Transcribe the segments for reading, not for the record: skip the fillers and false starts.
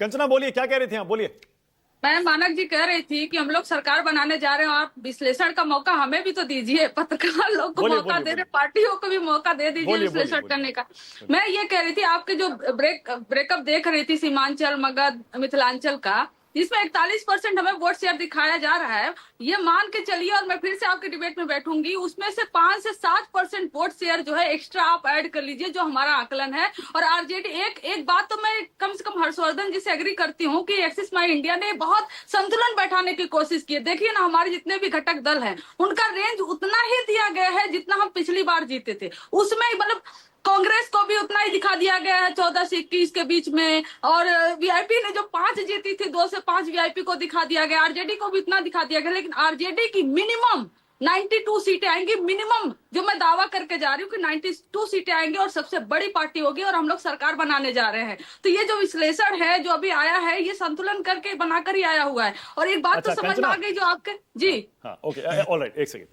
कंचना बोलिए, क्या कह रही थी आप, बोलिए। मैं मानक जी कह रही थी कि हम लोग सरकार बनाने जा रहे हैं, आप विश्लेषण का मौका हमें भी तो दीजिए। पत्रकार लोग को बोलिए मौका बोलिए दे रहे, बोलिए पार्टियों को भी मौका दे दीजिए बोलिए बोलिए विश्लेषण बोलिए करने का। बोलिए। मैं ये कह रही थी, आपके जो ब्रेकअप देख रही थी सीमांचल, मगध, मिथिलांचल का, जिसमें 41% हमें वोट शेयर दिखाया जा रहा है। ये मान के चलिए, और मैं फिर से आपके डिबेट में बैठूंगी, उसमें से 5 से 7% वोट शेयर जो है एक्स्ट्रा आप ऐड कर लीजिए, जो हमारा आकलन है। और आरजेडी, एक बात तो मैं कम से कम हर्षवर्धन जी से एग्री करती हूँ कि एक्सिस माई इंडिया ने बहुत संतुलन बैठाने की कोशिश की है। देखिए ना, हमारे जितने भी घटक दल हैं उनका रेंज उतना ही दिया गया है जितना हम पिछली बार जीते थे। उसमें मतलब कांग्रेस को भी उतना ही दिखा दिया गया है 14 से 21 के बीच में, और वीआईपी ने जो 5 जीती थी, 2 से 5 वीआईपी को दिखा दिया गया, आरजेडी को भी इतना दिखा दिया गया। लेकिन आरजेडी की मिनिमम 92 सीटें आएंगी, मिनिमम, जो मैं दावा करके जा रही हूँ कि 92 सीटें आएंगी और सबसे बड़ी पार्टी होगी, और हम लोग सरकार बनाने जा रहे हैं। तो ये जो विश्लेषण है जो अभी आया है, ये संतुलन करके बनाकर ही आया हुआ है। और एक बात अच्छा तो समझ में कंचना, आ गई जो आपके जी। हाँ ओके, ऑलराइट, एक सेकंड।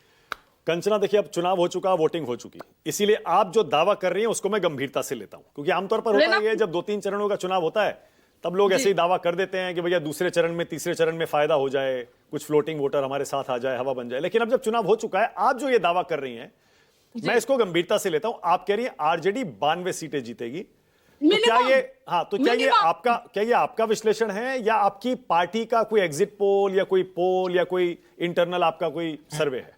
कंचना देखिए, अब चुनाव हो चुका, वोटिंग हो चुकी, इसीलिए आप जो दावा कर रही हैं उसको मैं गंभीरता से लेता हूं, क्योंकि आमतौर पर होता है जब 2-3 चरणों का चुनाव होता है तब लोग ऐसे ही दावा कर देते हैं कि भैया दूसरे चरण में, तीसरे चरण में फायदा हो जाए, कुछ फ्लोटिंग वोटर हमारे साथ आ जाए, हवा बन जाए। लेकिन अब जब चुनाव हो चुका है, आप जो ये दावा कर रही हैं मैं इसको गंभीरता से लेता हूं। आप कह रही हैं आरजेडी 92 सीटें जीतेगी, तो क्या ये, हाँ, तो क्या ये आपका विश्लेषण है या आपकी पार्टी का कोई एग्जिट पोल या कोई पोल या कोई इंटरनल आपका कोई सर्वे है?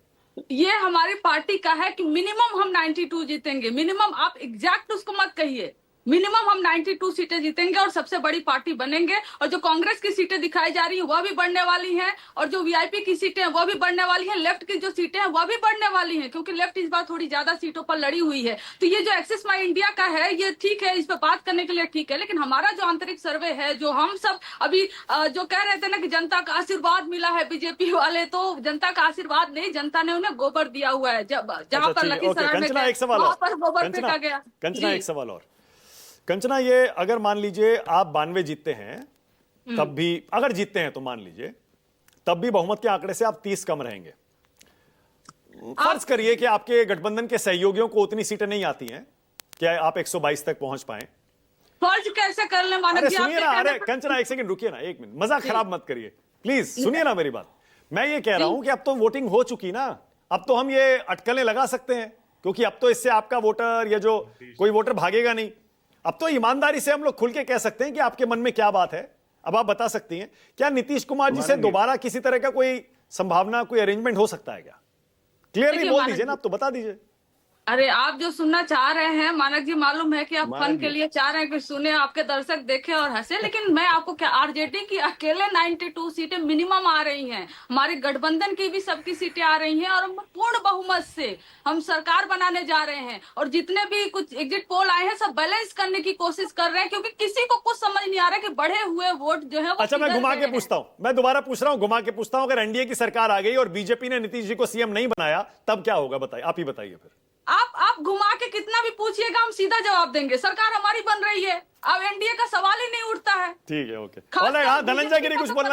ये हमारी पार्टी का है कि मिनिमम हम 92 जीतेंगे। मिनिमम, आप एग्जैक्ट उसको मत कहिए, मिनिमम हम 92 सीटें जीतेंगे और सबसे बड़ी पार्टी बनेंगे। और जो कांग्रेस की सीटें दिखाई जा रही है वह भी बढ़ने वाली हैं, और जो वीआईपी की सीटें हैं वह भी बढ़ने वाली हैं, लेफ्ट की जो सीटें हैं वह भी बढ़ने वाली हैं, क्योंकि लेफ्ट इस बार थोड़ी ज्यादा सीटों पर लड़ी हुई है। तो ये जो एक्सिस माई इंडिया का है, ये ठीक है, इस पर बात करने के लिए ठीक है। लेकिन हमारा जो आंतरिक सर्वे है, जो हम सब अभी जो कह रहे थे ना कि जनता का आशीर्वाद मिला है बीजेपी वाले, तो जनता का आशीर्वाद नहीं, जनता ने उन्हें गोबर दिया हुआ है। जहां पर लखीसराय में वहां पर गोबर फेंका गया। कंचना, एक सवाल और। कंचना, ये अगर मान लीजिए आप 92 जीतते हैं, तब भी, अगर जीतते हैं तो मान लीजिए, तब भी बहुमत के आंकड़े से आप 30 कम रहेंगे। फर्ज करिए कि आपके गठबंधन के सहयोगियों को उतनी सीटें नहीं आती हैं, क्या आप 122 तक पहुंच पाए? फर्ज कैसे कर ले मानक जी? सुनिए ना, अरे कंचना एक सेकंड रुकिए ना, एक मिनट, मजाक खराब मत करिए प्लीज, सुनिए ना मेरी बात। मैं ये कह रहा हूं कि अब तो वोटिंग हो चुकी ना, अब तो हम ये अटकलें लगा सकते हैं, क्योंकि अब तो इससे आपका वोटर या जो कोई वोटर भागेगा नहीं। अब तो ईमानदारी से हम लोग खुल के कह सकते हैं कि आपके मन में क्या बात है। अब आप बता सकती हैं, क्या नीतीश कुमार जी से दोबारा किसी तरह का कोई संभावना, कोई अरेंजमेंट हो सकता है क्या? क्लियरली बोल दीजिए ना, आप तो बता दीजिए। अरे आप जो सुनना चाह रहे हैं मानक जी, मालूम है कि आप फन के लिए चाह रहे हैं कि सुने, आपके दर्शक देखें और हंसे, लेकिन मैं आपको क्या, आरजेडी की अकेले 92 सीटें मिनिमम आ रही हैं, हमारे गठबंधन की भी सबकी सीटें आ रही हैं, और हम पूर्ण बहुमत से हम सरकार बनाने जा रहे हैं। और जितने भी कुछ एग्जिट पोल आए हैं सब बैलेंस करने की कोशिश कर रहे हैं, क्योंकि किसी को कुछ समझ नहीं आ रहा कि बढ़े हुए वोट जो है। अच्छा, मैं घुमा के पूछता हूं, मैं दोबारा पूछ रहा हूं, घुमा के पूछता हूं, अगर एनडीए की सरकार आ गई और बीजेपी ने नीतीश जी को सीएम नहीं बनाया, तब क्या होगा? बताइए, आप ही बताइए फिर। आप घुमा के कितना भी पूछिएगा, हम सीधा जवाब देंगे, सरकार हमारी बन रही है। अब एनडीए का सवाल ही नहीं उठता है। ठीक है, ओके। हाँ, धनंजय गिरी कुछ बोलना